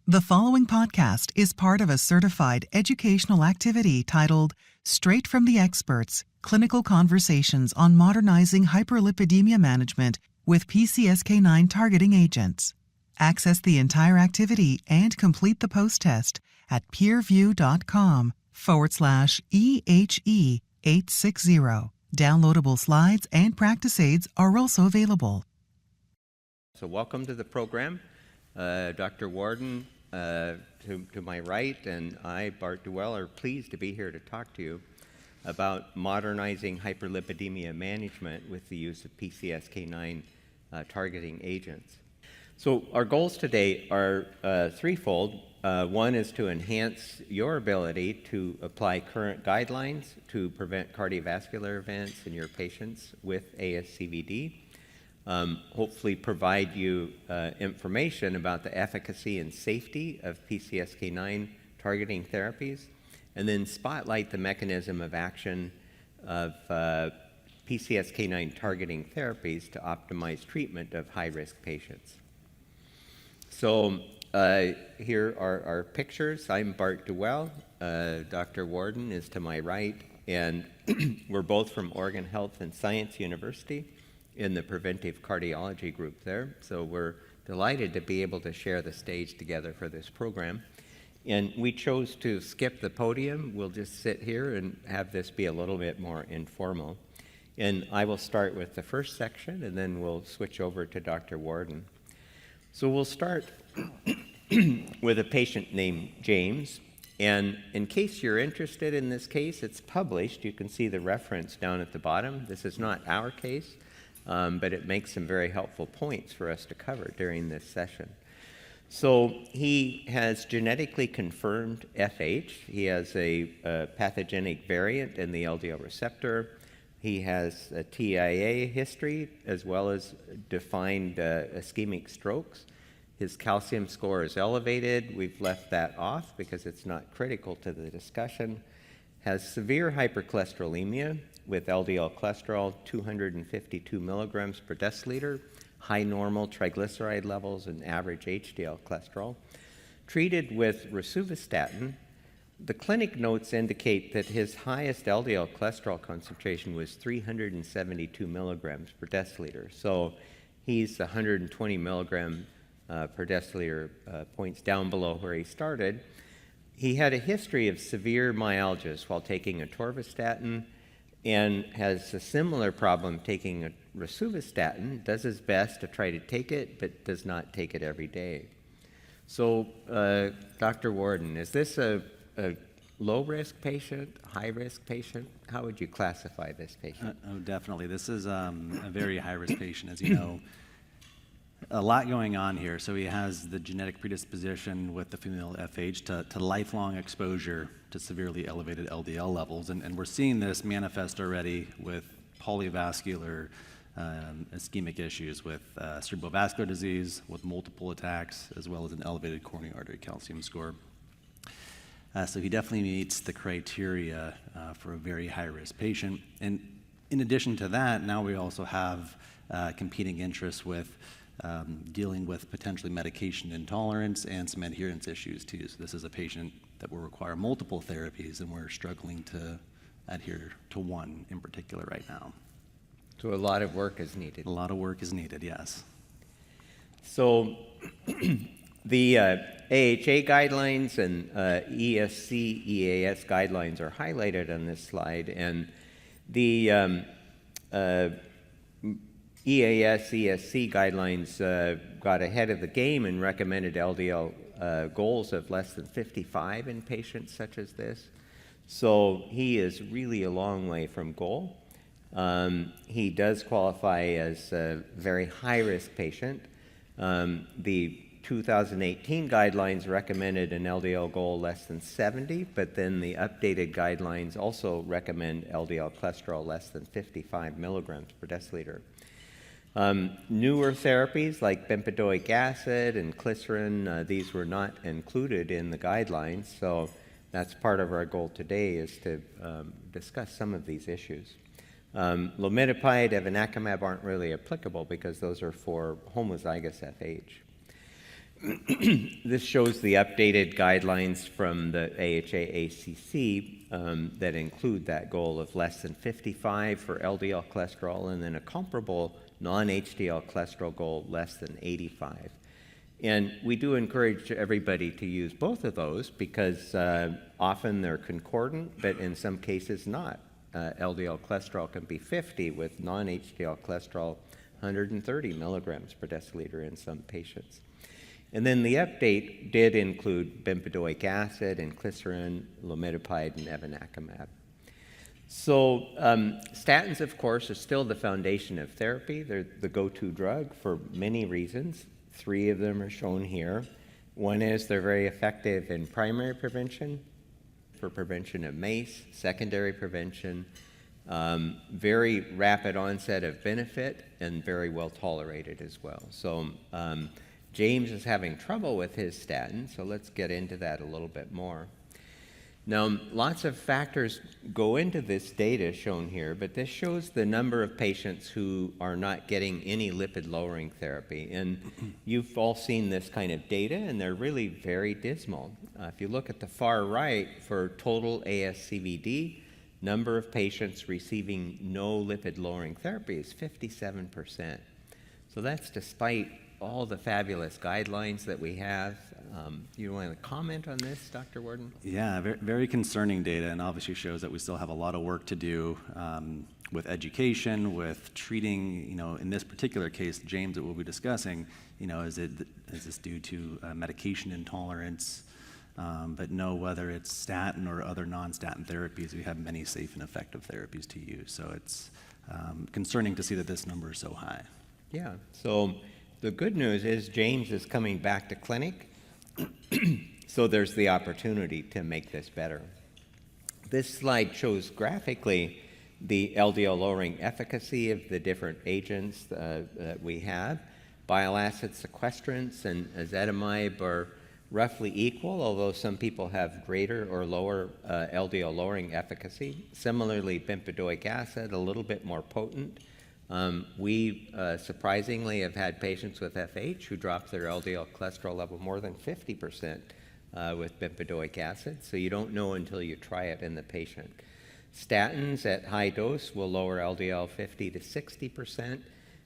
The following podcast is part of a certified educational activity titled Straight from the Experts, Clinical Conversations on Modernizing Hyperlipidemia Management with PCSK9 Targeting Agents. Access the entire activity and complete the post-test at peerview.com/EHE860. Downloadable slides and practice aids are also available. So welcome to the program. Dr. Warden to my right and I, Bart Duell, are pleased to be here to talk to you about modernizing hyperlipidemia management with the use of PCSK9 targeting agents. So our goals today are threefold. One is to enhance your ability to apply current guidelines to prevent cardiovascular events in your patients with ASCVD. Hopefully provide you information about the efficacy and safety of PCSK9 targeting therapies, and then spotlight the mechanism of action of PCSK9 targeting therapies to optimize treatment of high-risk patients. So here are our pictures. I'm Bart Duell. Dr. Warden is to my right, and we're both from Oregon Health and Science University in the preventive cardiology group there. So we're delighted to be able to share the stage together for this program. And we chose to skip the podium. We'll just sit here and have this be a little bit more informal. And I will start with the first section, and then we'll switch over to Dr. Warden. So we'll start with a patient named James. And in case you're interested in this case, it's published. You can see the reference down at the bottom. This is not our case. But it makes some very helpful points for us to cover during this session. So he has genetically confirmed FH. He has a pathogenic variant in the LDL receptor. He has a TIA history as well as defined ischemic strokes. His calcium score is elevated. We've left that off because it's not critical to the discussion. Has severe hypercholesterolemia with LDL cholesterol 252 milligrams per deciliter, high normal triglyceride levels and average HDL cholesterol. Treated with rosuvastatin, the clinic notes indicate that his highest LDL cholesterol concentration was 372 milligrams per deciliter. So he's 120 milligram per deciliter points down below where he started. He had a history of severe myalgias while taking atorvastatin and has a similar problem taking a rosuvastatin, does his best to try to take it, but does not take it every day. So, Dr. Warden, is this a low-risk patient, high-risk patient? How would you classify this patient? Oh, definitely. This is a very high-risk patient, as you know. A lot going on here. So he has the genetic predisposition with the female FH to lifelong exposure to severely elevated LDL levels. And we're seeing this manifest already with polyvascular ischemic issues with cerebrovascular disease, with multiple attacks, as well as an elevated coronary artery calcium score. So he definitely meets the criteria for a very high-risk patient. And in addition to that, now we also have competing interests with dealing with potentially medication intolerance and some adherence issues too. So this is a patient that will require multiple therapies, and we're struggling to adhere to one in particular right now. So a lot of work is needed. A lot of work is needed, yes. So the AHA guidelines and ESC, EAS guidelines are highlighted on this slide, and the EAS, ESC guidelines got ahead of the game and recommended LDL goals of less than 55 in patients such as this. So he is really a long way from goal. He does qualify as a very high-risk patient. The 2018 guidelines recommended an LDL goal less than 70, but then the updated guidelines also recommend LDL cholesterol less than 55 milligrams per deciliter. Newer therapies like bempedoic acid and glycerin, these were not included in the guidelines, so that's part of our goal today is to discuss some of these issues. Lomidopide, evinacumab aren't really applicable because those are for homozygous FH. This shows the updated guidelines from the AHA-ACC that include that goal of less than 55 for LDL cholesterol, and then a comparable non-HDL cholesterol goal less than 85. And we do encourage everybody to use both of those because often they're concordant, but in some cases not. LDL cholesterol can be 50 with non-HDL cholesterol 130 milligrams per deciliter in some patients. And then the update did include bempedoic acid, inclisiran, lomidopide, and evinacumab. So statins, of course, are still the foundation of therapy. They're the go-to drug for many reasons. 3 of them are shown here. One is they're very effective in primary prevention, for prevention of MACE, secondary prevention, very rapid onset of benefit, and very well tolerated as well. So James is having trouble with his statin, so let's get into that a little bit more. Now, lots of factors go into this data shown here, but this shows the number of patients who are not getting any lipid-lowering therapy. And you've all seen this kind of data, and they're really very dismal. If you look at the far right for total ASCVD, number of patients receiving no lipid-lowering therapy is 57%. So that's despite all the fabulous guidelines that we have. You want to comment on this, Dr. Worden? Yeah, very concerning data, and obviously shows that we still have a lot of work to do with education, with treating, in this particular case, James, that we'll be discussing, is this due to medication intolerance? But know whether it's statin or other non-statin therapies, we have many safe and effective therapies to use. So it's concerning to see that this number is so high. Yeah, so the good news is James is coming back to clinic, so there's the opportunity to make this better. This slide shows graphically the LDL lowering efficacy of the different agents that we have. Bile acid sequestrants and ezetimibe are roughly equal, although some people have greater or lower LDL lowering efficacy. Similarly, bempedoic acid, a little bit more potent. We surprisingly have had patients with FH who drop their LDL cholesterol level more than 50% with bempedoic acid, so you don't know until you try it in the patient. Statins at high dose will lower LDL 50 to 60%,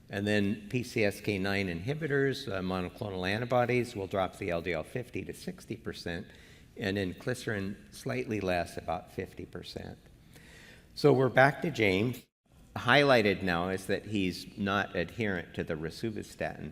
and then PCSK9 inhibitors, monoclonal antibodies, will drop the LDL 50 to 60%, and inclisiran slightly less, about 50%. So we're back to James. Highlighted now is that he's not adherent to the rosuvastatin.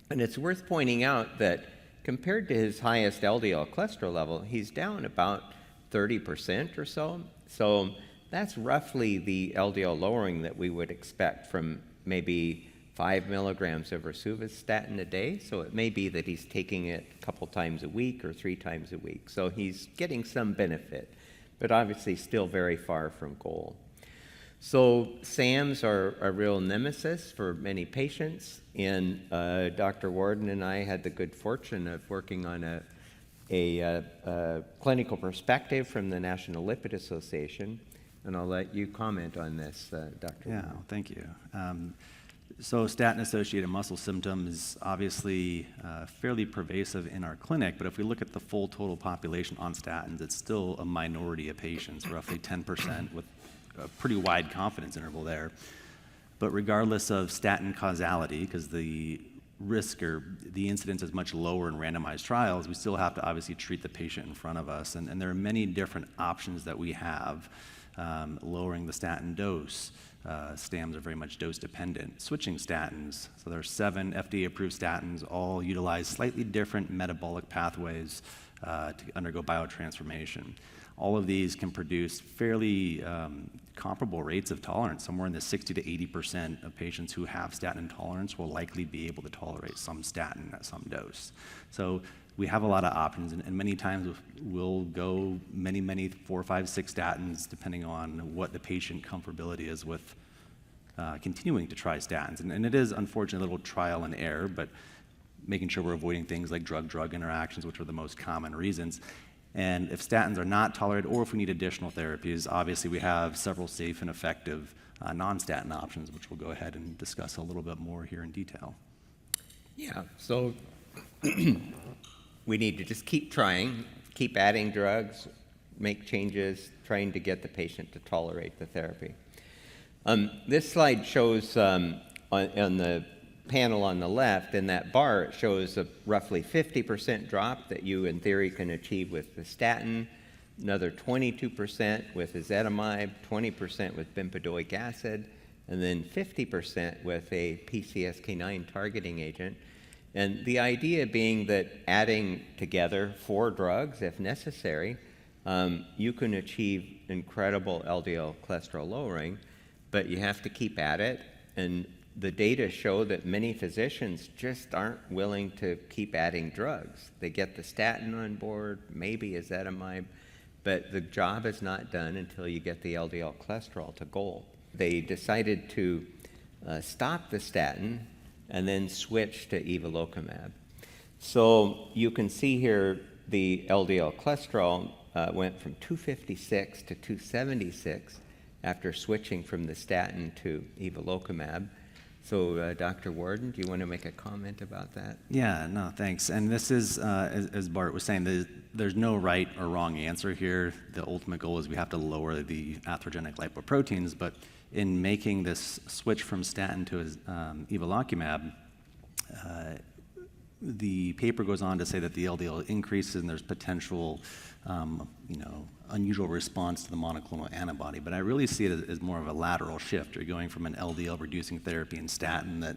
And it's worth pointing out that compared to his highest LDL cholesterol level, he's down about 30% or so. So that's roughly the LDL lowering that we would expect from maybe 5 milligrams of rosuvastatin a day. So it may be that he's taking it a couple times a week or 3 times a week. So he's getting some benefit, but obviously still very far from goal. So SAMs are a real nemesis for many patients, and Dr. Worden and I had the good fortune of working on a clinical perspective from the National Lipid Association, and I'll let you comment on this, Dr. Yeah, Worden. thank you. So statin-associated muscle symptoms obviously fairly pervasive in our clinic, but if we look at the full total population on statins, it's still a minority of patients, roughly 10%, with a pretty wide confidence interval there. But regardless of statin causality, because the risk or the incidence is much lower in randomized trials, we still have to obviously treat the patient in front of us. And there are many different options that we have. Lowering the statin dose. STAMs are very much dose dependent. Switching statins. So there are 7 FDA-approved statins, all utilize slightly different metabolic pathways to undergo biotransformation. All of these can produce fairly comparable rates of tolerance. Somewhere in the 60 to 80% of patients who have statin intolerance will likely be able to tolerate some statin at some dose. So we have a lot of options, and many times we'll go many 4, 5, 6 statins, depending on what the patient comfortability is with continuing to try statins. And it is, unfortunately, a little trial and error, but making sure we're avoiding things like drug-drug interactions, which are the most common reasons. And if statins are not tolerated, or if we need additional therapies, obviously we have several safe and effective non-statin options, which we'll go ahead and discuss a little bit more here in detail. Yeah, so we need to just keep trying, keep adding drugs, make changes, trying to get the patient to tolerate the therapy. This slide shows on the panel on the left, in that bar, it shows a roughly 50% drop that you, in theory, can achieve with the statin, another 22% with ezetimibe, 20% with bempedoic acid, and then 50% with a PCSK9 targeting agent. And the idea being that adding together 4 drugs, if necessary, you can achieve incredible LDL cholesterol lowering, but you have to keep at it. And the data show that many physicians just aren't willing to keep adding drugs. They get the statin on board, maybe ezetimibe, but the job is not done until you get the LDL cholesterol to goal. They decided to stop the statin and then switch to Evolopram. So you can see here the LDL cholesterol went from 256 to 276 after switching from the statin to Evolopram. So Dr. Worden, do you want to make a comment about that? Yeah, no, thanks. And this is, as Bart was saying, there's no right or wrong answer here. The ultimate goal is we have to lower the atherogenic lipoproteins, but in making this switch from statin to Evolopram, the paper goes on to say that the LDL increases and there's potential, unusual response to the monoclonal antibody. But I really see it as more of a lateral shift. You're going from an LDL reducing therapy in statin that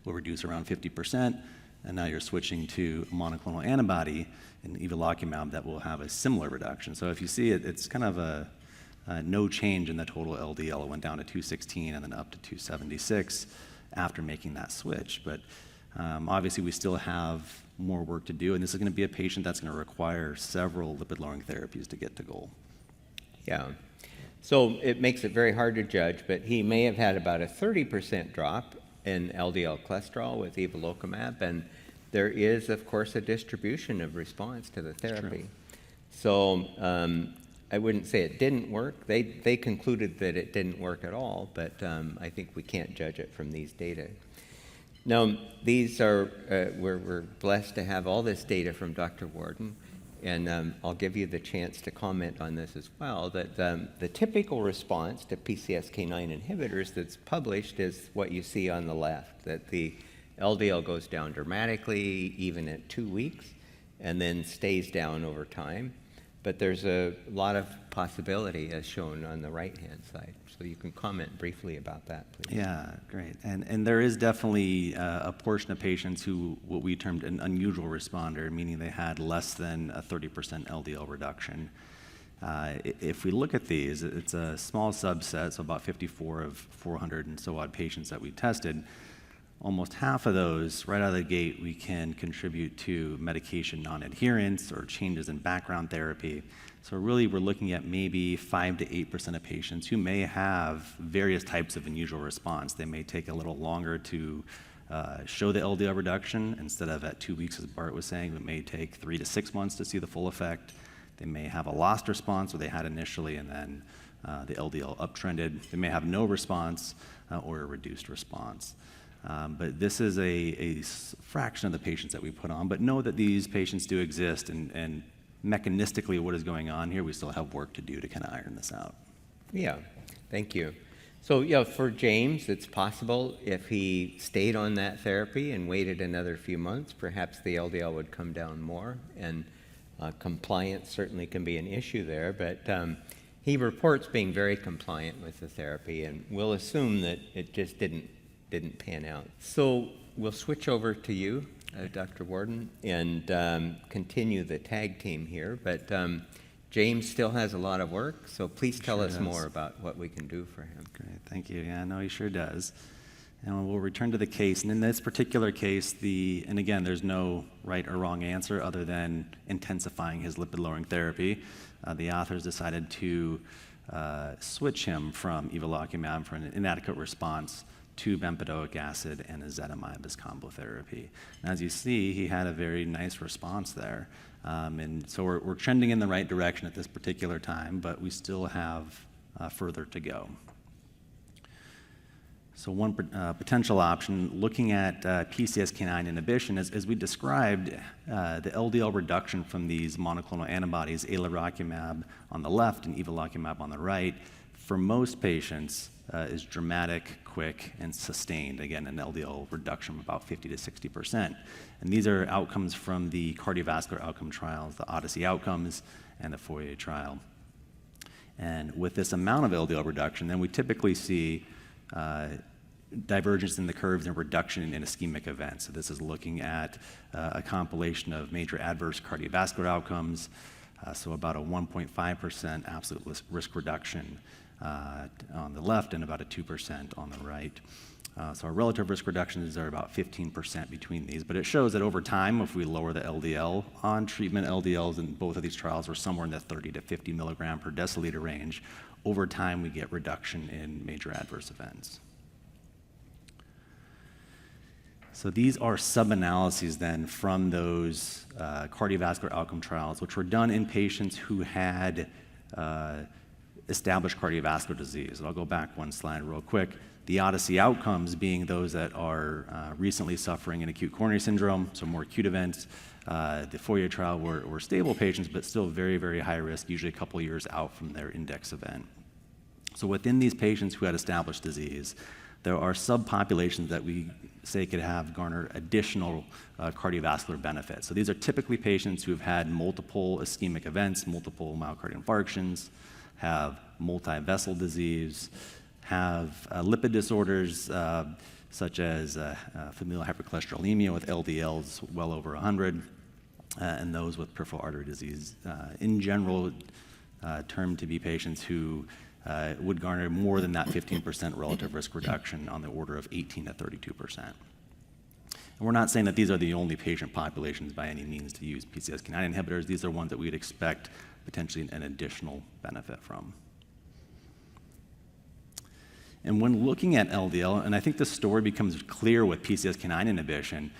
will reduce around 50%, and now you're switching to a monoclonal antibody in Evolopram that will have a similar reduction. So if you see it, it's kind of a no change in the total LDL. It went down to 216 and then up to 276 after making that switch. But obviously, we still have more work to do, and this is going to be a patient that's going to require several lipid-lowering therapies to get to goal. Yeah. So it makes it very hard to judge, but he may have had about a 30% drop in LDL cholesterol with Evolopram, and there is, of course, a distribution of response to the therapy. So I wouldn't say it didn't work. They concluded that it didn't work at all, but I think we can't judge it from these data. Now, these are, we're blessed to have all this data from Dr. Worden, and I'll give you the chance to comment on this as well, that the typical response to PCSK9 inhibitors that's published is what you see on the left, that the LDL goes down dramatically, even at 2 weeks, and then stays down over time. But there's a lot of possibility, as shown on the right-hand side. So you can comment briefly about that, please. Yeah, great. And there is definitely a portion of patients who, what we termed an unusual responder, meaning they had less than a 30% LDL reduction. If we look at these, it's a small subset, so about 54 of 400 and so odd patients that we tested. Almost half of those, right out of the gate, we can contribute to medication non-adherence or changes in background therapy. So really, we're looking at maybe 5 to 8% of patients who may have various types of unusual response. They may take a little longer to show the LDL reduction. Instead of at 2 weeks, as Bart was saying, it may take 3 to 6 months to see the full effect. They may have a lost response where they had initially, and then the LDL uptrended. They may have no response or a reduced response. But this is a fraction of the patients that we put on. But know that these patients do exist, and mechanistically what is going on here, we still have work to do to kind of iron this out. Yeah, thank you. So yeah, for James, it's possible if he stayed on that therapy and waited another few months, perhaps the LDL would come down more, and compliance certainly can be an issue there. But he reports being very compliant with the therapy, and we'll assume that it just didn't pan out. So we'll switch over to you, Dr. Worden, and continue the tag team here. But James still has a lot of work, so please tell us more about what we can do for him. Great, thank you. Yeah, no, he sure does. And we'll return to the case. And in this particular case, and again, there's no right or wrong answer other than intensifying his lipid-lowering therapy. The authors decided to switch him from Evolopram for an inadequate response to bempedoic acid and ezetimibe as combo therapy. And as you see, he had a very nice response there. And so we're trending in the right direction at this particular time, but we still have further to go. So one potential option, looking at PCSK9 inhibition, as we described, the LDL reduction from these monoclonal antibodies, alirocumab on the left and evolocumab on the right, for most patients is dramatic, quick, and sustained. Again, an LDL reduction of about 50 to 60%. And these are outcomes from the cardiovascular outcome trials, the Odyssey outcomes and the Fourier trial. And with this amount of LDL reduction, then we typically see divergence in the curves and reduction in ischemic events. So this is looking at a compilation of major adverse cardiovascular outcomes, so about a 1.5% absolute risk reduction on the left and about a 2% on the right. So our relative risk reductions are about 15% between these, but it shows that over time, if we lower the LDL on treatment, LDLs in both of these trials were somewhere in the 30 to 50 milligram per deciliter range. Over time, we get reduction in major adverse events. So these are sub-analyses then from those cardiovascular outcome trials, which were done in patients who had established cardiovascular disease. And I'll go back one slide real quick. The Odyssey outcomes being those that are recently suffering an acute coronary syndrome, so more acute events. The Fourier trial were stable patients, but still very, very high risk, usually a couple years out from their index event. So within these patients who had established disease, there are subpopulations that we say could have garnered additional cardiovascular benefits. So these are typically patients who have had multiple ischemic events, multiple myocardial infarctions, have multi-vessel disease, have lipid disorders such as familial hypercholesterolemia with LDLs well over 100, and those with peripheral artery disease. In general, termed to be patients who would garner more than that 15% relative risk reduction on the order of 18 to 32%. And we're not saying that these are the only patient populations by any means to use PCSK9 inhibitors. These are ones that we would expect potentially an additional benefit from. And when looking at LDL, and I think the story becomes clear with PCSK9 inhibition,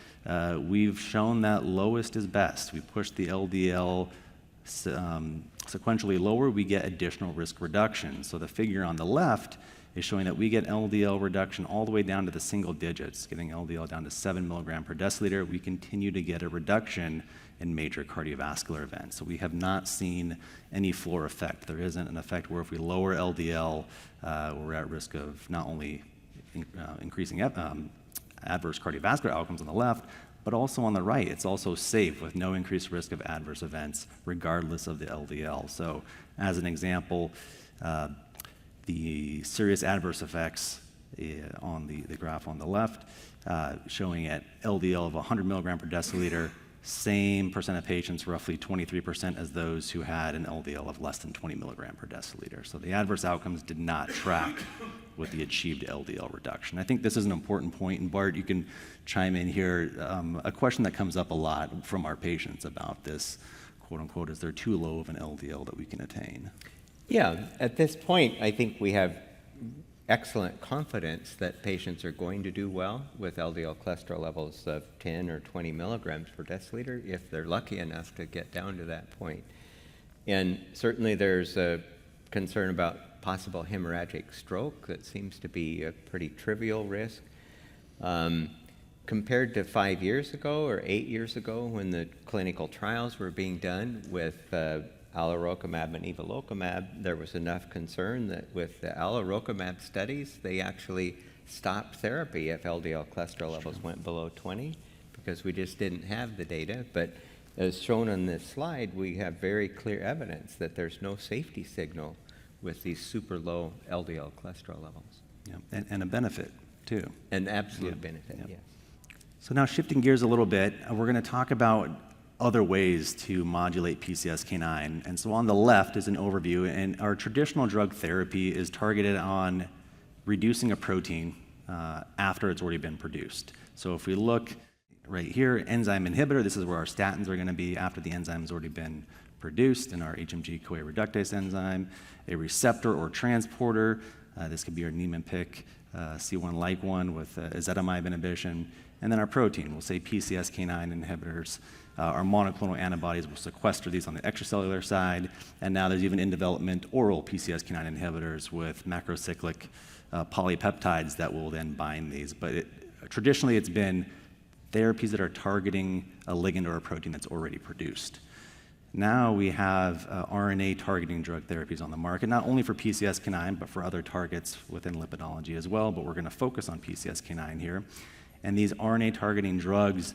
we've shown that lowest is best. We push the LDL sequentially lower, we get additional risk reduction. So the figure on the left is showing that we get LDL reduction all the way down to the single digits, getting LDL down to 7 milligram per deciliter. We continue to get a reduction in major cardiovascular events. So we have not seen any floor effect. There isn't an effect where if we lower LDL, we're at risk of not only increasing adverse cardiovascular outcomes on the left, but also on the right. It's also safe with no increased risk of adverse events regardless of the LDL. So as an example, the serious adverse effects on the graph on the left, showing at LDL of 100 milligram per deciliter, same percent of patients, roughly 23% as those who had an LDL of less than 20 milligram per deciliter. So the adverse outcomes did not track with the achieved LDL reduction. I think this is an important point, and Bart, you can chime in here. A question that comes up a lot from our patients about this, quote unquote, is there too low of an LDL that we can attain? Yeah, at this point, I think we have excellent confidence that patients are going to do well with LDL cholesterol levels of 10 or 20 milligrams per deciliter if they're lucky enough to get down to that point. And certainly there's a concern about possible hemorrhagic stroke that seems to be a pretty trivial risk. Compared to 5 years ago or 8 years ago when the clinical trials were being done with alirocumab and evolocumab, there was enough concern that with the alirocumab studies, they actually stopped therapy if LDL cholesterol levels went below 20 because we just didn't have the data. But as shown on this slide, we have very clear evidence that there's no safety signal with these super low LDL cholesterol levels. Yeah, and a benefit too. An absolute benefit, yes. So now shifting gears a little bit, we're going to talk about other ways to modulate PCSK9. And so on the left is an overview, and our traditional drug therapy is targeted on reducing a protein after it's already been produced. So if we look right here, enzyme inhibitor, this is where our statins are going to be after the enzyme has already been produced in our HMG-CoA reductase enzyme, a receptor or transporter, this could be our Niemann-Pick C1-like one with ezetimibe inhibition, and then our protein, we'll say PCSK9 inhibitors. Our monoclonal antibodies will sequester these on the extracellular side, and now there's even in development oral PCSK9 inhibitors with macrocyclic polypeptides that will then bind these. But traditionally, it's been therapies that are targeting a ligand or a protein that's already produced. Now we have RNA targeting drug therapies on the market, not only for PCSK9, but for other targets within lipidology as well, but we're going to focus on PCSK9 here. And these RNA targeting drugs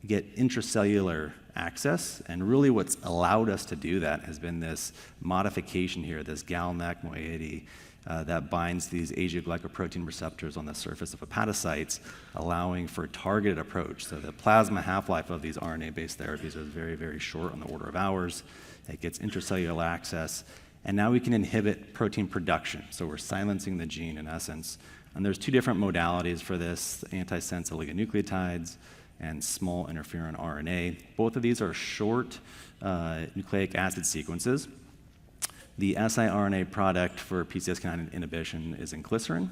get intracellular access, and really what's allowed us to do that has been this modification here, this GalNAc moiety that binds these Asia-glycoprotein receptors on the surface of hepatocytes, allowing for targeted approach. So the plasma half-life of these RNA-based therapies is very, very short, on the order of hours. It gets intracellular access, and now we can inhibit protein production. So we're silencing the gene in essence. And there's two different modalities for this, antisense oligonucleotides and small interferon RNA. Both of these are short nucleic acid sequences. The siRNA product for PCSK9 inhibition is inclisiran.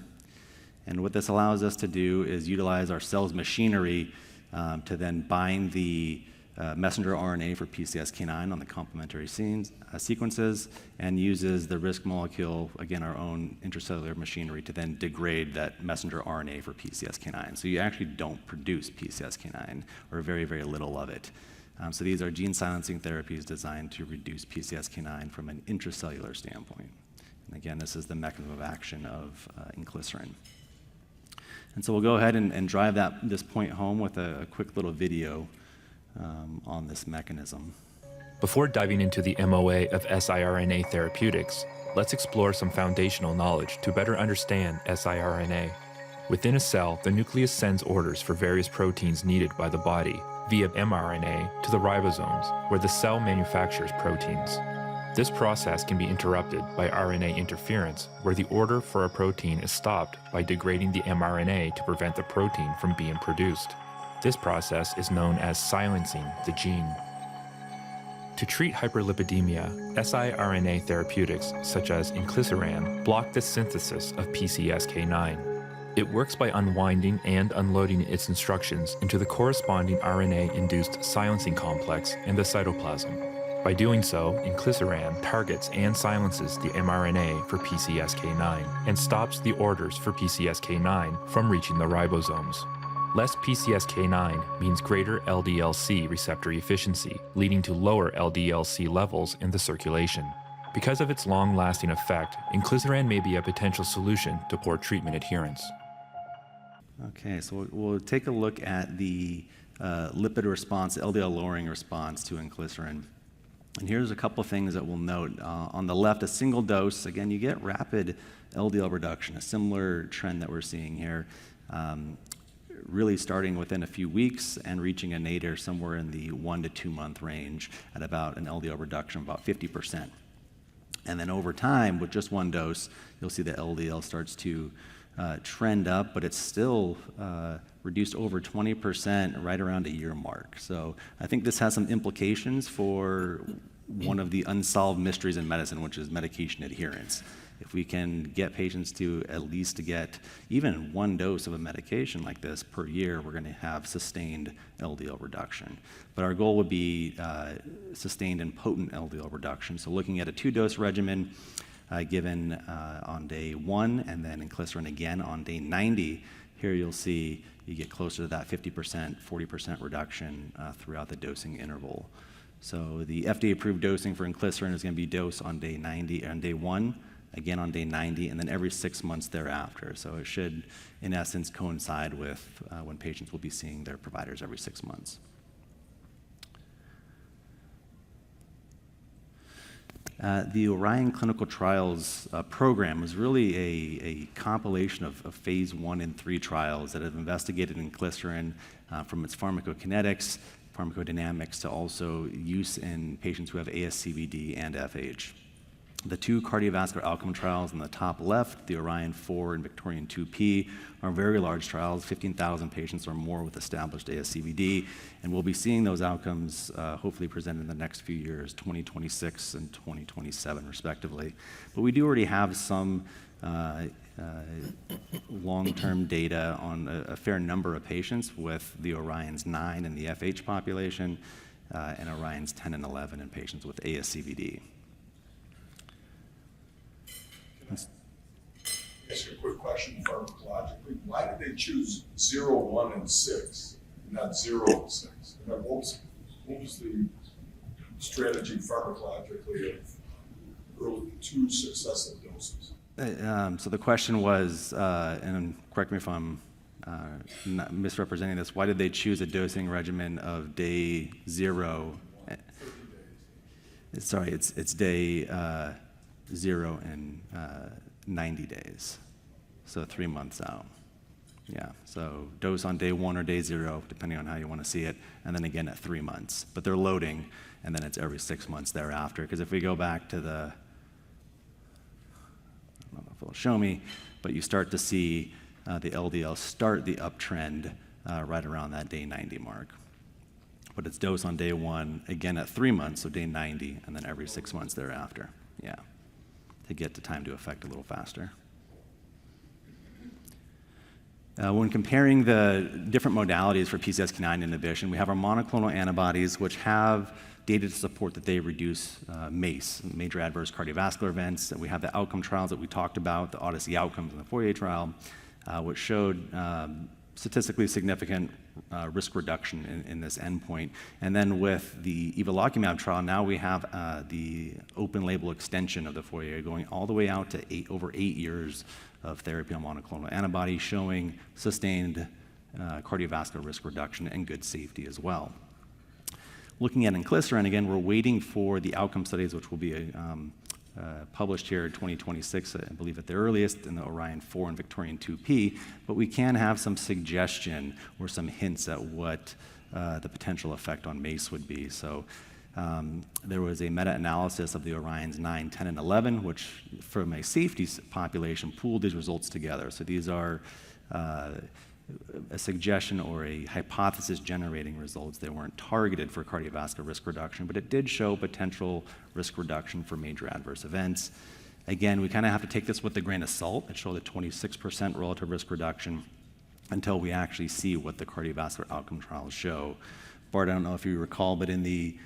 And what this allows us to do is utilize our cell's machinery to then bind the messenger RNA for PCSK9 on the complementary sequences, and uses the RISC molecule, again, our own intracellular machinery, to then degrade that messenger RNA for PCSK9. So you actually don't produce PCSK9, or very, very little of it. So these are gene silencing therapies designed to reduce PCSK9 from an intracellular standpoint. And again, this is the mechanism of action of inclisiran. And so we'll go ahead and drive this point home with a quick little video on this mechanism. Before diving into the MOA of siRNA therapeutics, let's explore some foundational knowledge to better understand siRNA. Within a cell, the nucleus sends orders for various proteins needed by the body via mRNA to the ribosomes, where the cell manufactures proteins. This process can be interrupted by RNA interference, where the order for a protein is stopped by degrading the mRNA to prevent the protein from being produced. This process is known as silencing the gene. To treat hyperlipidemia, siRNA therapeutics such as inclisiran block the synthesis of PCSK9. It works by unwinding and unloading its instructions into the corresponding RNA-induced silencing complex in the cytoplasm. By doing so, inclisiran targets and silences the mRNA for PCSK9 and stops the orders for PCSK9 from reaching the ribosomes. Less PCSK9 means greater LDL-C receptor efficiency, leading to lower LDL-C levels in the circulation. Because of its long-lasting effect, inclisiran may be a potential solution to poor treatment adherence. Okay, so we'll take a look at the lipid response, LDL lowering response to inclisiran. And here's a couple things that we'll note. On the left, a single dose, again, you get rapid LDL reduction, a similar trend that we're seeing here, really starting within a few weeks and reaching a nadir somewhere in the 1 to 2 month range at about an LDL reduction of about 50%. And then over time, with just one dose, you'll see the LDL starts to trend up, but it's still reduced over 20% right around a year mark. So I think this has some implications for one of the unsolved mysteries in medicine, which is medication adherence. If we can get patients to at least get even one dose of a medication like this per year, we're going to have sustained LDL reduction. But our goal would be sustained and potent LDL reduction. So looking at a 2-dose regimen given on day 1 and then inclisiran again on day 90, here you'll see you get closer to that 50%, 40% reduction throughout the dosing interval. So the FDA-approved dosing for inclisiran is going to be dosed on day 90, on day 1, again on day 90, and then every 6 months thereafter. So it should, in essence, coincide with when patients will be seeing their providers every 6 months. The Orion clinical trials program was really a compilation of phase 1 and 3 trials that have investigated inclisiran from its pharmacokinetics, pharmacodynamics, to also use in patients who have ASCVD and FH. The 2 cardiovascular outcome trials on the top left, the Orion 4 and Victorian 2P, are very large trials, 15,000 patients or more with established ASCVD, and we'll be seeing those outcomes hopefully presented in the next few years, 2026 and 2027 respectively. But we do already have some long-term data on a fair number of patients with the Orions 9 in the FH population and Orions 10 and 11 in patients with ASCVD. Ask you a quick question pharmacologically. Why did they choose 0, 1, and 6, and not 0 and 6? And what was the strategy pharmacologically of early 2 successive doses? So the question was, and correct me if I'm not misrepresenting this, why did they choose a dosing regimen of day 0? 30 days. Sorry, it's day 0 and 90 days, so 3 months out. Yeah, so dose on day 1 or day 0, depending on how you want to see it, and then again at 3 months. But they're loading, and then it's every 6 months thereafter. Because if we go back to the, I don't know if it'll show me, but you start to see the LDL start the uptrend right around that day 90 mark. But it's dose on day 1, again at 3 months, so day 90, and then every 6 months thereafter. Yeah, to get to time to effect a little faster. When comparing the different modalities for PCSK9 inhibition, we have our monoclonal antibodies, which have data to support that they reduce MACE, major adverse cardiovascular events. And we have the outcome trials that we talked about, the Odyssey outcomes and the Fourier trial, which showed statistically significant risk reduction in this endpoint. And then with the Evolopram trial, now we have the open label extension of the Fourier going all the way out to over 8 years of therapy on monoclonal antibodies, showing sustained cardiovascular risk reduction and good safety as well. Looking at inclisiran, again, we're waiting for the outcome studies, which will be published here in 2026, I believe at the earliest, in the Orion 4 and Victorian 2P, but we can have some suggestion or some hints at what the potential effect on MACE would be. So there was a meta-analysis of the Orions 9, 10, and 11, which from a safety population pooled these results together. So these are a suggestion or a hypothesis generating results. They weren't targeted for cardiovascular risk reduction, but it did show potential risk reduction for major adverse events. Again, we kind of have to take this with a grain of salt. It showed a 26% relative risk reduction until we actually see what the cardiovascular outcome trials show. Bart, I don't know if you recall, but in the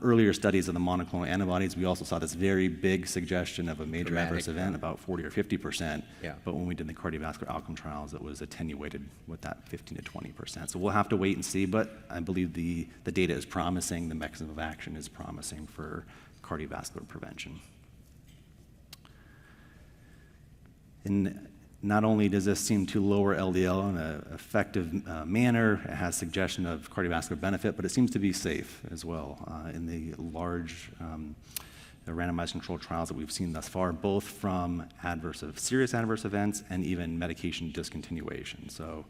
earlier studies of the monoclonal antibodies, we also saw this very big suggestion of a major adverse event, about 40 or 50%. Yeah. But when we did the cardiovascular outcome trials, it was attenuated with that 15 to 20%. So we'll have to wait and see, but I believe the data is promising, the mechanism of action is promising for cardiovascular prevention. And not only does this seem to lower LDL in an effective manner, it has suggestion of cardiovascular benefit, but it seems to be safe as well in the large randomized controlled trials that we've seen thus far, both from serious adverse events and even medication discontinuation. So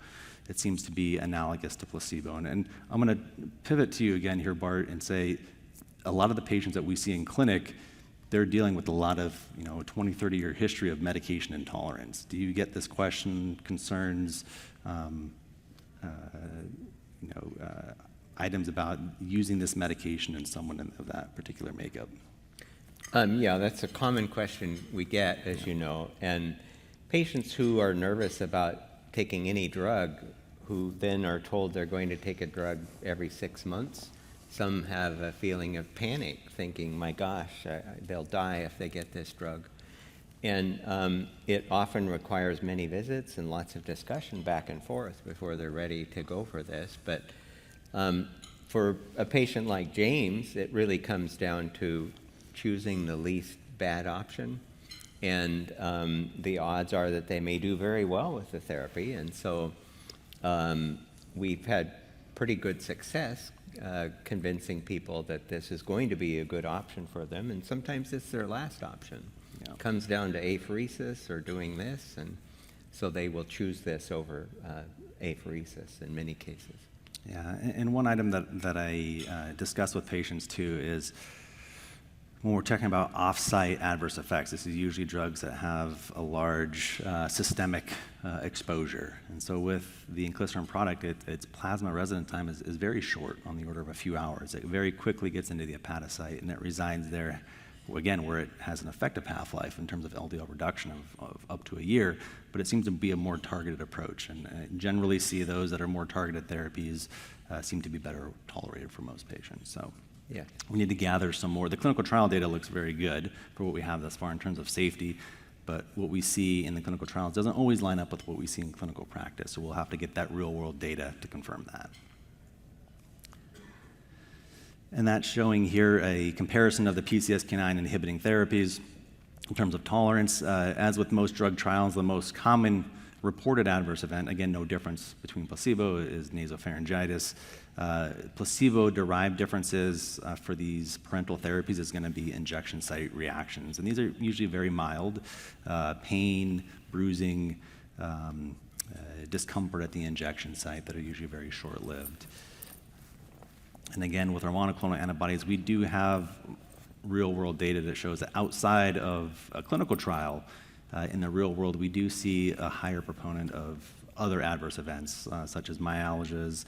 it seems to be analogous to placebo. And I'm going to pivot to you again here, Bart, and say a lot of the patients that we see in clinic, they're dealing with a lot of, 20, 30-year history of medication intolerance. Do you get this question, concerns, items about using this medication in someone of that particular makeup? Yeah, that's a common question we get, as you know. And patients who are nervous about taking any drug, who then are told they're going to take a drug every 6 months, some have a feeling of panic, thinking, my gosh, they'll die if they get this drug. And it often requires many visits and lots of discussion back and forth before they're ready to go for this. But for a patient like James, it really comes down to choosing the least bad option. And the odds are that they may do very well with the therapy. And so we've had pretty good success convincing people that this is going to be a good option for them, and sometimes it's their last option. Yeah. It comes down to apheresis or doing this, and so they will choose this over apheresis in many cases. Yeah, and one item that I discuss with patients too is when we're talking about off-site adverse effects, this is usually drugs that have a large systemic exposure. And so with the inclisiran product, its plasma residence time is very short, on the order of a few hours. It very quickly gets into the hepatocyte, and it resides there, again, where it has an effective half-life in terms of LDL reduction of up to a year, but it seems to be a more targeted approach. And I generally see those that are more targeted therapies seem to be better tolerated for most patients. So. Yeah. We need to gather some more. The clinical trial data looks very good for what we have thus far in terms of safety, but what we see in the clinical trials doesn't always line up with what we see in clinical practice, so we'll have to get that real-world data to confirm that. And that's showing here a comparison of the PCSK9 inhibiting therapies in terms of tolerance. As with most drug trials, the most common reported adverse event, again, no difference between placebo, is nasopharyngitis. Placebo-derived differences for these parenteral therapies is going to be injection site reactions. And these are usually very mild, pain, bruising, discomfort at the injection site that are usually very short-lived. And again, with our monoclonal antibodies, we do have real-world data that shows that outside of a clinical trial, in the real world, we do see a higher proponent of other adverse events, such as myalgias,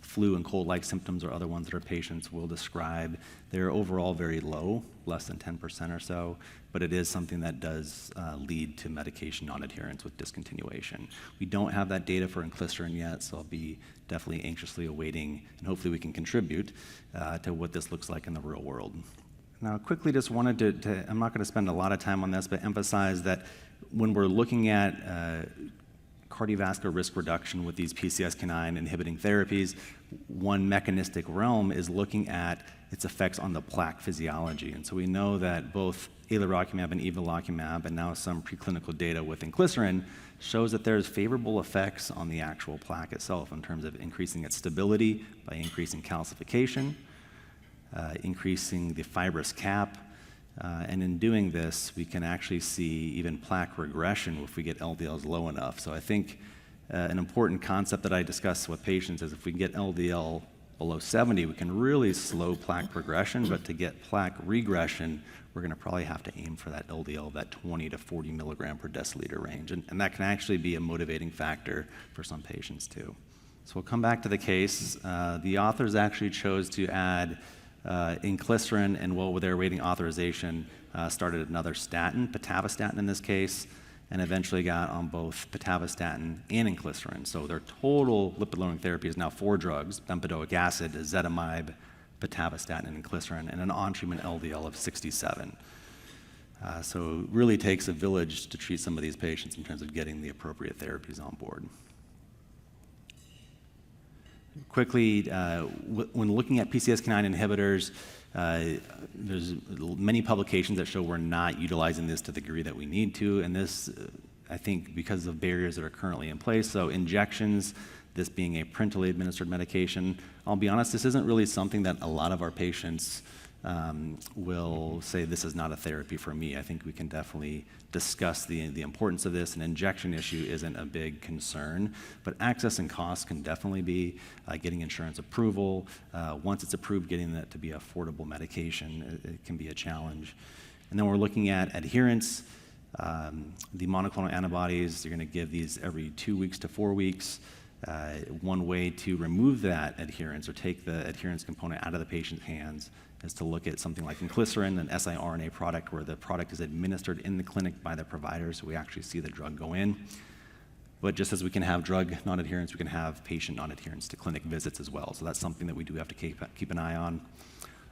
flu and cold-like symptoms are other ones that our patients will describe. They're overall very low, less than 10% or so, but it is something that does lead to medication non-adherence with discontinuation. We don't have that data for inclisiran yet, so I'll be definitely anxiously awaiting, and hopefully we can contribute to what this looks like in the real world. Now, quickly just wanted to I'm not going to spend a lot of time on this, but emphasize that when we're looking at cardiovascular risk reduction with these PCSK9 inhibiting therapies, one mechanistic realm is looking at its effects on the plaque physiology. And so we know that both alirocumab and evolocumab, and now some preclinical data with inclisiran, shows that there's favorable effects on the actual plaque itself in terms of increasing its stability by increasing calcification, increasing the fibrous cap, and in doing this, we can actually see even plaque regression if we get LDLs low enough. So I think an important concept that I discuss with patients is if we can get LDL below 70, we can really slow plaque progression, but to get plaque regression, we're going to probably have to aim for that LDL, that 20 to 40 milligram per deciliter range, and that can actually be a motivating factor for some patients too. So we'll come back to the case. The authors actually chose to add inclisiran, and while they were waiting authorization, started another statin, pitavastatin in this case, and eventually got on both pitavastatin and inclisiran. So their total lipid-lowering therapy is now 4 drugs: bempedoic acid, ezetimibe, pitavastatin, and inclisiran, and an on-treatment LDL of 67. So it really takes a village to treat some of these patients in terms of getting the appropriate therapies on board. Quickly, when looking at PCSK9 inhibitors, there's many publications that show we're not utilizing this to the degree that we need to, and this, I think, because of barriers that are currently in place. So injections, this being a parenterally administered medication, I'll be honest, this isn't really something that a lot of our patients will say, this is not a therapy for me. I think we can definitely discuss the importance of this. An injection issue isn't a big concern, but access and cost can definitely be. Getting insurance approval, once it's approved, getting that to be affordable medication, it can be a challenge. And then we're looking at adherence. The monoclonal antibodies, you're going to give these every 2 weeks to 4 weeks. One way to remove that adherence or take the adherence component out of the patient's hands is to look at something like inclisiran, an siRNA product where the product is administered in the clinic by the provider, so we actually see the drug go in. But just as we can have drug non-adherence, we can have patient non-adherence to clinic visits as well. So that's something that we do have to keep an eye on.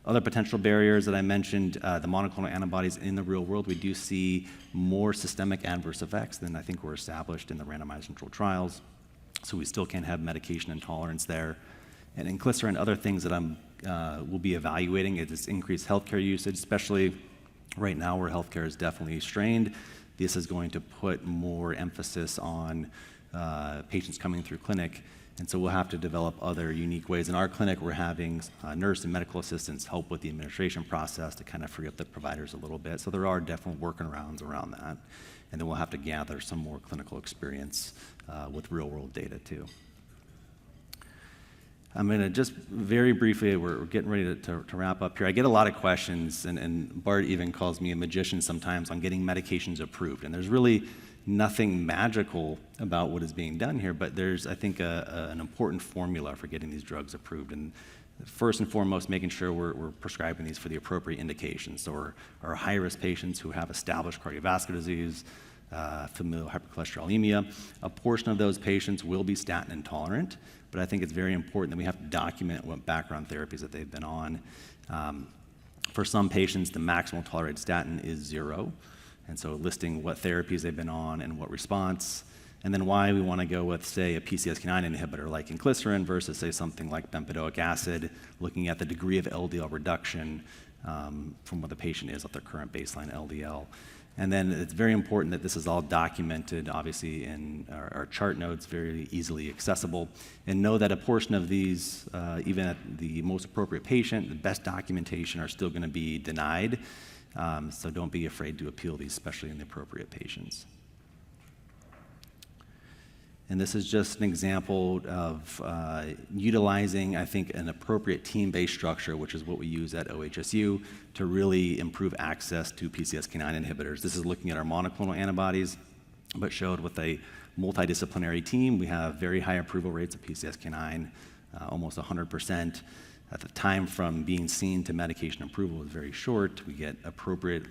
Other potential barriers that I mentioned, the monoclonal antibodies in the real world, we do see more systemic adverse effects than I think were established in the randomized controlled trials. So we still can have medication intolerance there. And inclisiran, other things that we'll be evaluating is increased healthcare usage, especially right now where healthcare is definitely strained. This is going to put more emphasis on patients coming through clinic, and so we'll have to develop other unique ways. In our clinic, we're having nurse and medical assistants help with the administration process to kind of free up the providers a little bit. So there are definitely workarounds around that, and then we'll have to gather some more clinical experience with real-world data too. I'm going to just very briefly, we're getting ready to wrap up here. I get a lot of questions, and Bart even calls me a magician sometimes on getting medications approved. And there's really nothing magical about what is being done here, but there's, I think, an important formula for getting these drugs approved. And first and foremost, making sure we're prescribing these for the appropriate indications. So our high-risk patients who have established cardiovascular disease, familial hypercholesterolemia, a portion of those patients will be statin intolerant, but I think it's very important that we have to document what background therapies that they've been on. For some patients, the maximal tolerated statin is 0. And so listing what therapies they've been on and what response, and then why we want to go with, say, a PCSK9 inhibitor like inclisiran versus, say, something like bempedoic acid, looking at the degree of LDL reduction from what the patient is at their current baseline LDL. And then it's very important that this is all documented, obviously, in our chart notes, very easily accessible. And know that a portion of these, even at the most appropriate patient, the best documentation are still going to be denied. So don't be afraid to appeal these, especially in the appropriate patients. And this is just an example of utilizing, I think, an appropriate team-based structure, which is what we use at OHSU, to really improve access to PCSK9 inhibitors. This is looking at our monoclonal antibodies, but showed with a multidisciplinary team, we have very high approval rates of PCSK9, almost 100%. At the time from being seen to medication approval is very short. We get appropriate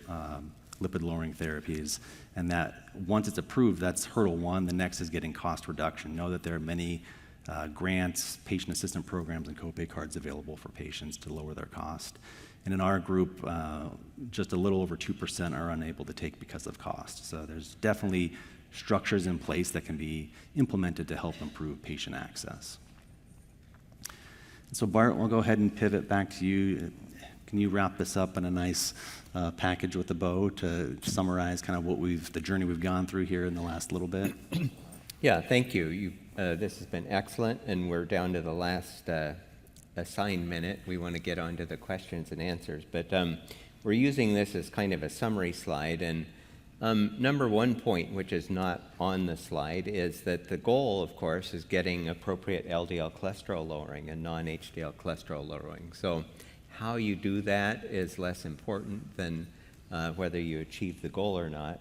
lipid-lowering therapies, and that once it's approved, that's hurdle one. The next is getting cost reduction. Know that there are many grants, patient assistance programs, and copay cards available for patients to lower their cost. And in our group, just a little over 2% are unable to take because of cost. So there's definitely structures in place that can be implemented to help improve patient access. So Bart, we'll go ahead and pivot back to you. Can you wrap this up in a nice package with a bow to summarize kind of the journey we've gone through here in the last little bit? Yeah, thank you. This has been excellent, and we're down to the last assigned minute. We want to get on to the questions and answers, but we're using this as kind of a summary slide. And number one point, which is not on the slide, is that the goal, of course, is getting appropriate LDL cholesterol lowering and non-HDL cholesterol lowering. So how you do that is less important than whether you achieve the goal or not.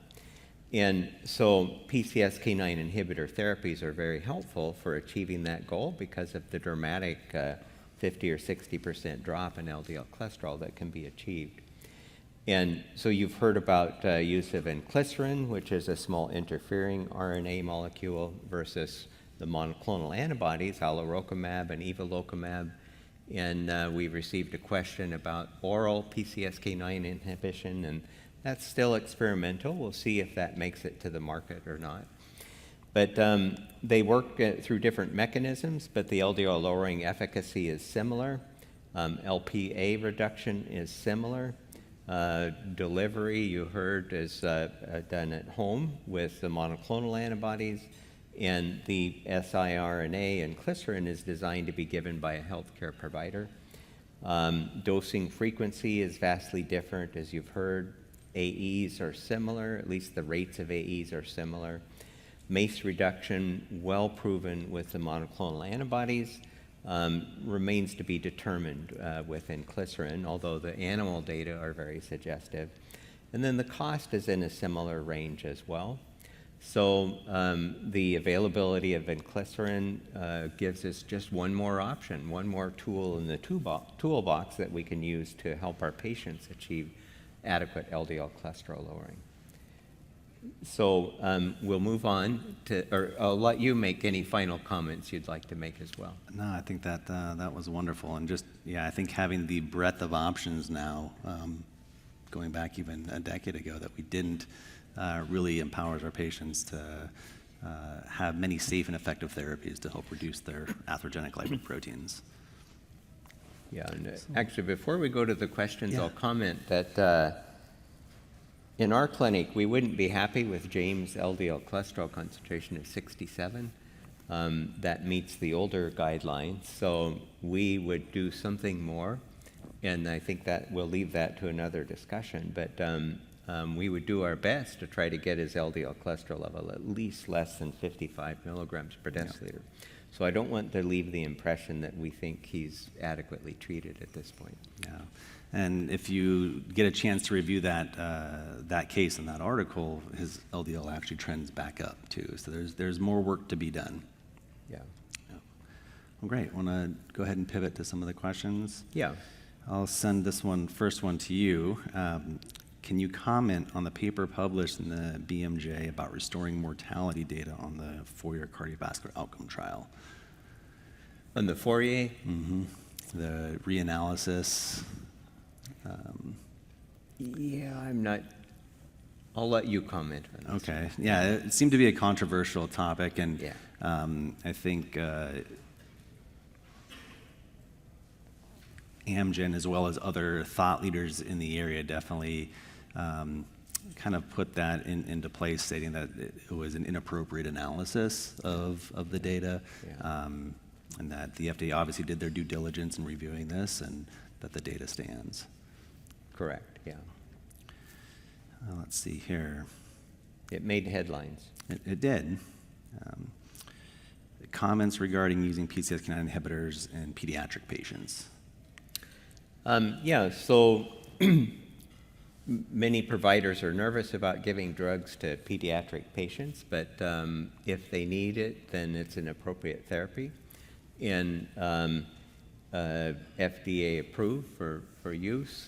And so PCSK9 inhibitor therapies are very helpful for achieving that goal because of the dramatic 50 or 60% drop in LDL cholesterol that can be achieved. And so you've heard about use of inclisiran, which is a small interfering RNA molecule, versus the monoclonal antibodies, alirocumab and evolocumab. And we received a question about oral PCSK9 inhibition, and that's still experimental. We'll see if that makes it to the market or not. But they work through different mechanisms, but the LDL lowering efficacy is similar. LPA reduction is similar. Delivery, you heard, is done at home with the monoclonal antibodies, and the siRNA inclisiran is designed to be given by a healthcare provider. Dosing frequency is vastly different, as you've heard. AEs are similar, at least the rates of AEs are similar. MACE reduction, well proven with the monoclonal antibodies, remains to be determined with inclisiran, although the animal data are very suggestive. And then the cost is in a similar range as well. So the availability of inclisiran gives us just one more option, one more tool in the toolbox that we can use to help our patients achieve adequate LDL cholesterol lowering. So we'll move on to, or I'll let you make any final comments you'd like to make as well. No, I think that that was wonderful. And just, yeah, I think having the breadth of options now, going back even a decade ago that we didn't, really empowers our patients to have many safe and effective therapies to help reduce their atherogenic lipoproteins. Yeah, and actually, before we go to the questions, I'll comment that in our clinic, we wouldn't be happy with James' LDL cholesterol concentration at 67. That meets the older guidelines, so we would do something more, and I think that we'll leave that to another discussion, but we would do our best to try to get his LDL cholesterol level at least less than 55 milligrams per deciliter. Yeah. So I don't want to leave the impression that we think he's adequately treated at this point. Yeah. And if you get a chance to review that that case in that article, his LDL actually trends back up too. So there's more work to be done. Yeah. Well, great. Want to go ahead and pivot to some of the questions? Yeah. I'll send this first one to you. Can you comment on the paper published in the BMJ about restoring mortality data on the Fourier cardiovascular outcome trial? On the Fourier? Mm-hmm. The reanalysis. Yeah, I'm not I'll let you comment on this. Okay. Yeah, it seemed to be a controversial topic, and Yeah. I think Amgen, as well as other thought leaders in the area, definitely kind of put that into place, stating that it was an inappropriate analysis of the data, Yeah. and that the FDA obviously did their due diligence in reviewing this, and that the data stands. Correct, yeah. Let's see here. It made headlines. It did. Comments regarding using PCSK9 inhibitors in pediatric patients. Yeah, so many providers are nervous about giving drugs to pediatric patients, but if they need it, then it's an appropriate therapy. And FDA approved for use.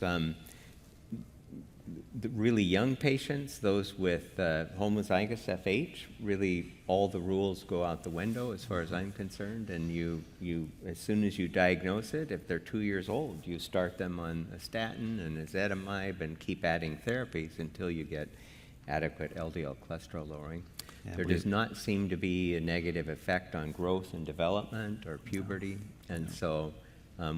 The really young patients, those with homozygous FH, really all the rules go out the window as far as I'm concerned. And you as soon as you diagnose it, if they're 2 years old, you start them on a statin and ezetimibe and keep adding therapies until you get adequate LDL cholesterol lowering. Yeah, There does not seem to be a negative effect on growth and development or puberty, and so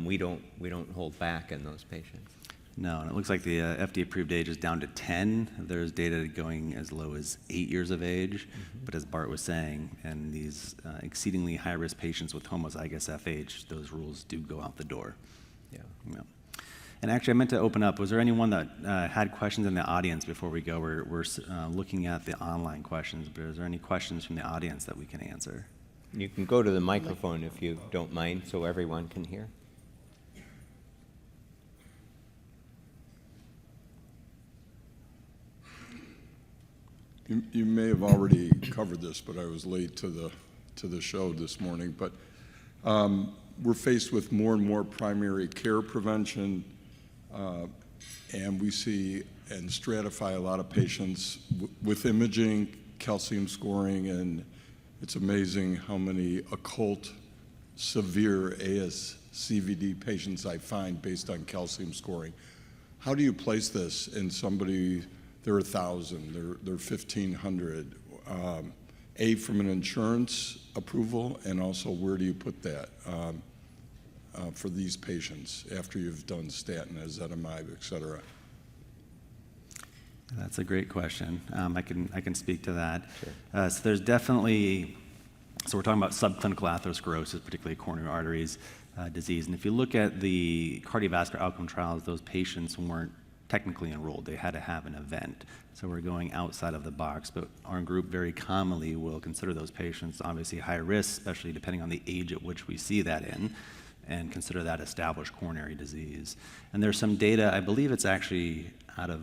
we don't hold back in those patients. No, and it looks like the FDA-approved age is down to 10. There's data going as low as 8 years of age. But as Bart was saying, in these exceedingly high-risk patients with homozygous FH, those rules do go out the door. Yeah. Yeah. And actually, I meant to open up. Was there anyone that had questions in the audience before we go? We're looking at the online questions, but is there any questions from the audience that we can answer? You can go to the microphone if you don't mind, so everyone can hear. You may have already covered this, but I was late to the show this morning. But we're faced with more and more primary care prevention, and we see and stratify a lot of patients with imaging, calcium scoring, and it's amazing how many occult, severe ASCVD patients I find based on calcium scoring. How do you place this in somebody? There are 1,000, there are 1,500. From an insurance approval, and also where do you put that for these patients after you've done statin, ezetimibe, et cetera? That's a great question. I can speak to that. Sure. So there's definitely, so we're talking about subclinical atherosclerosis, particularly coronary arteries disease. And if you look at the cardiovascular outcome trials, those patients weren't technically enrolled. They had to have an event. So we're going outside of the box, but our group very commonly will consider those patients obviously high risk, especially depending on the age at which we see that in, and consider that established coronary disease. And there's some data, I believe it's actually out of,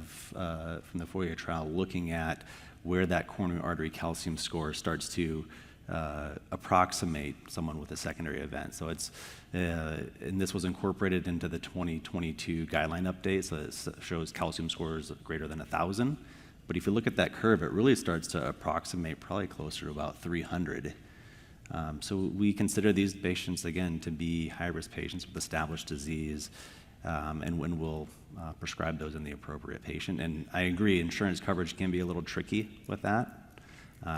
from the FOIA trial, looking at where that coronary artery calcium score starts to approximate someone with a secondary event. So it's, and this was incorporated into the 2022 guideline update, so it shows calcium scores greater than 1,000. But if you look at that curve, it really starts to approximate probably closer to about 300. So we consider these patients, again, to be high-risk patients with established disease, and when we'll prescribe those in the appropriate patient. And I agree, insurance coverage can be a little tricky with that,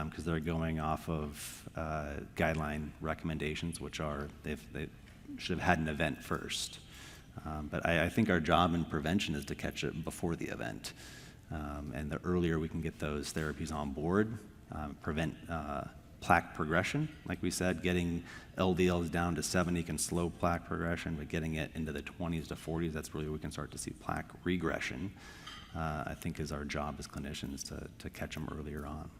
because they're going off of guideline recommendations, which are they should have had an event first. But I think our job in prevention is to catch it before the event. And the earlier we can get those therapies on board, prevent plaque progression. Like we said, getting LDLs down to 70 can slow plaque progression, but getting it into the 20s to 40s, that's really where we can start to see plaque regression, I think is our job as clinicians to catch them earlier on.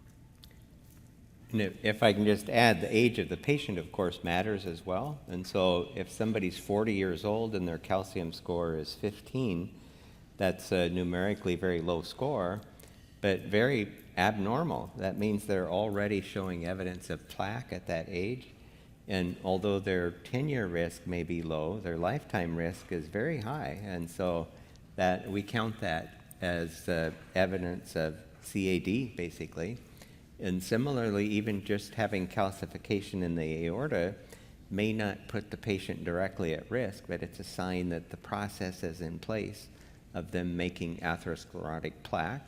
And if I can just add, the age of the patient, of course, matters as well. And so if somebody's 40 years old and their calcium score is 15, that's a numerically very low score, but very abnormal. That means they're already showing evidence of plaque at that age. And although their 10-year risk may be low, their lifetime risk is very high. And so that we count that as evidence of CAD, basically. And similarly, even just having calcification in the aorta may not put the patient directly at risk, but it's a sign that the process is in place of them making atherosclerotic plaque.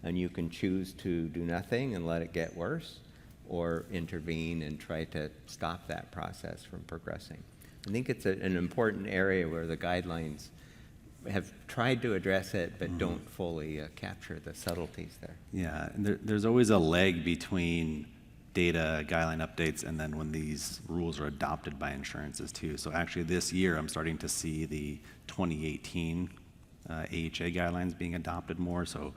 and you can choose to do nothing and let it get worse, or intervene and try to stop that process from progressing. I think it's an important area where the guidelines have tried to address it, but don't fully capture the subtleties there. Yeah, and there's always a lag between data, guideline updates, and then when these rules are adopted by insurances too. So actually this year, I'm starting to see the 2018 AHA guidelines being adopted more. So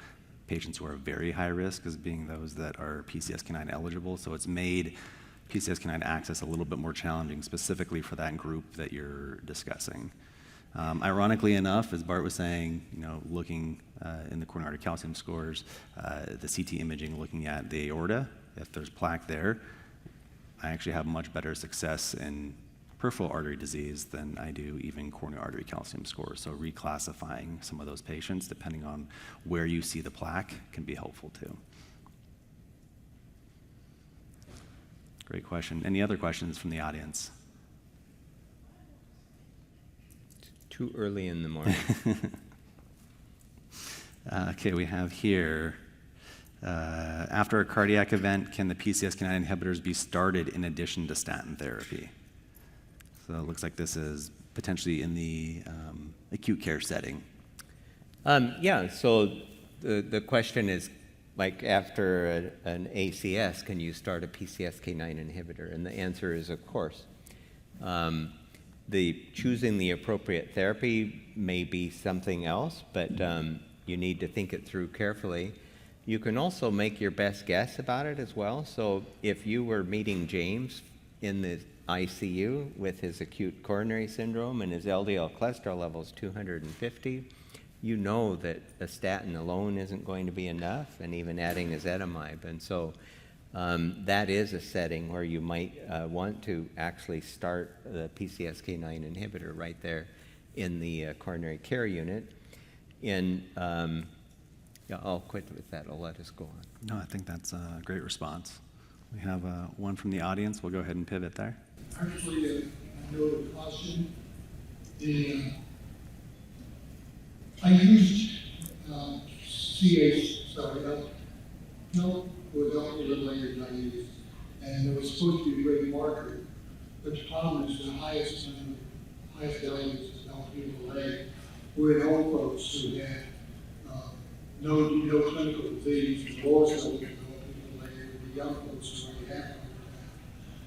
patients who are very high risk as being those that are PCSK9 eligible. So it's made PCSK9 access a little bit more challenging, specifically for that group that you're discussing. Ironically enough, as Bart was saying, looking in the coronary artery calcium scores, the CT imaging looking at the aorta, if there's plaque there, I actually have much better success in peripheral artery disease than I do even coronary artery calcium scores. So reclassifying some of those patients, depending on where you see the plaque, can be helpful too. Great question. Any other questions from the audience? Too early in the morning. Okay, we have here, after a cardiac event, can the PCSK9 inhibitors be started in addition to statin therapy? So it looks like this is potentially in the acute care setting. Yeah, so the question is, like after an ACS, can you start a PCSK9 inhibitor? And the answer is, of course. Choosing the appropriate therapy may be something else, but you need to think it through carefully. You can also make your best guess about it as well. So if you were meeting James in the ICU with his acute coronary syndrome and his LDL cholesterol level is 250, you know that a statin alone isn't going to be enough, and even adding ezetimibe. And so that is a setting where you might want to actually start the PCSK9 inhibitor right there in the coronary care unit. Yeah, I'll quit with that. I'll let us go on. No, I think that's a great response. We have one from the audience. We'll go ahead and pivot there. Actually, I know the question. I used help with alcohol-related diabetes, and it was supposed to be a great marker. But the problem is the highest diabetes is Lp(a), were in old folks who had no clinical disease, the lowest level of Lp(a, the young folks who already have it.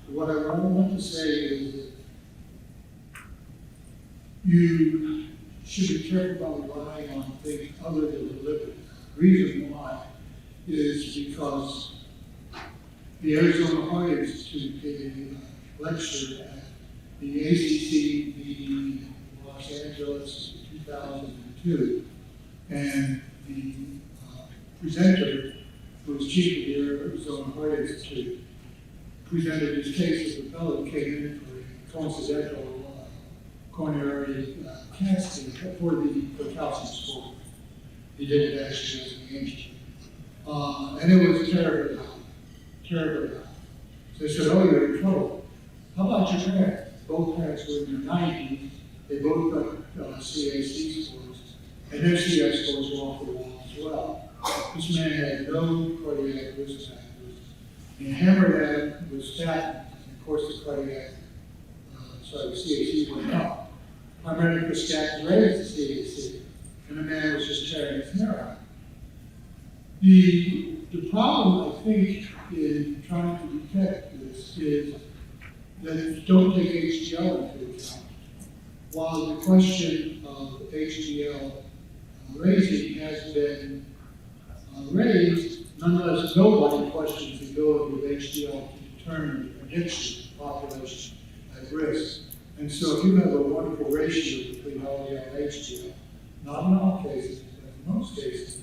What I want to say is that you should be careful about relying on things other than the lipid. The reason why is because the Arizona Heart Institute gave a lecture at the ACC meeting in Los Angeles in 2002, and the presenter, who was chief of the Arizona Heart Institute, presented his case of a fellow who came in for a coincidental coronary CAT scan for the calcium score. He did it actually as an angiogram. And it was terribly high. So they said, oh, you're in trouble. How about your parents? Both parents were in their 90s. They both got CAC scores. And their CAC scores were off the wall as well. This man had no cardiac risk factors. He hammered at it with statins. And of course, the cardiac, the CAC went up. Primarily because statins raised the CAC. And the man was just tearing his hair out. The problem, I think, in trying to detect this is that you don't take HDL into account. While the question of HDL raising has been raised, nonetheless, nobody questions the ability of HDL to determine the prediction of the population at risk. And so if you have a wonderful ratio between LDL and HDL, not in all cases, but in most cases,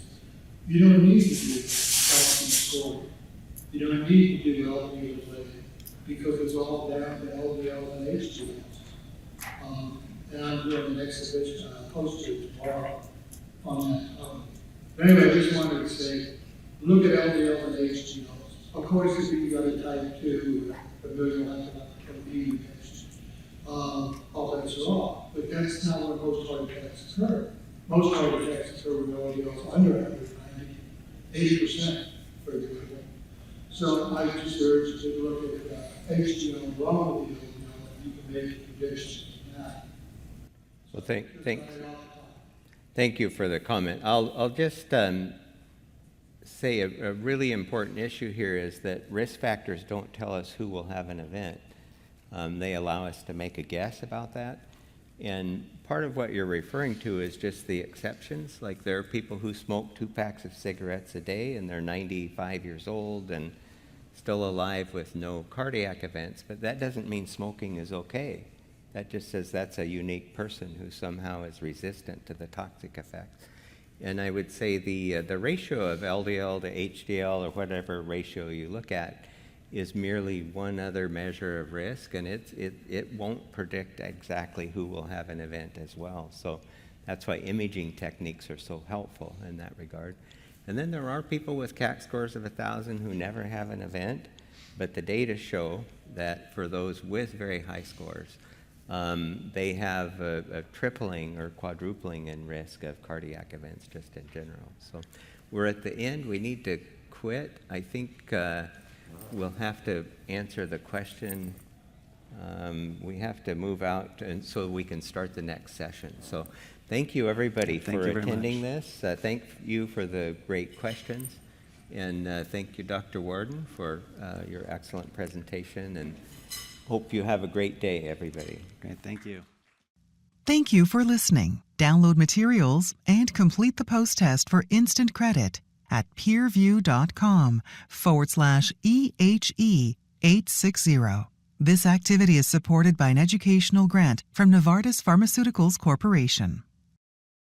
you don't need to do calcium scoring. You don't need to do LDL because it's all down to LDL and HDL. And I'm doing an exhibition, poster tomorrow on that. But anyway, I just wanted to say, look at LDL and HDL. Of course, if you've got a type 2, familial hyperlipidemia patient, all bets are off. But that's not where most heart attacks occur. Most heart attacks occur with LDL under 190, 80% for the good one. So I just urge you to look at HDL raw LDL, and you can make predictions now. Well, thank you for the comment. I'll just say a really important issue here is that risk factors don't tell us who will have an event. They allow us to make a guess about that. And part of what you're referring to is just the exceptions. Like there are people who smoke 2 packs of cigarettes a day and they're 95 years old and still alive with no cardiac events, but that doesn't mean smoking is okay. That just says that's a unique person who somehow is resistant to the toxic effects. And I would say the ratio of LDL to HDL or whatever ratio you look at is merely one other measure of risk, and it won't predict exactly who will have an event as well. So that's why imaging techniques are so helpful in that regard. And then there are people with CAC scores of 1,000 who never have an event, but the data show that for those with very high scores, they have a tripling or quadrupling in risk of cardiac events just in general. So we're at the end. We need to quit. I think we'll have to answer the question. We have to move out and so we can start the next session. So thank you, everybody, for attending this. Thank you for the great questions. And thank you, Dr. Warden, for your excellent presentation. And hope you have a great day, everybody. Great, thank you. Thank you for listening. Download materials and complete the post test for instant credit at peerview.com/EHE860. This activity is supported by an educational grant from Novartis Pharmaceuticals Corporation.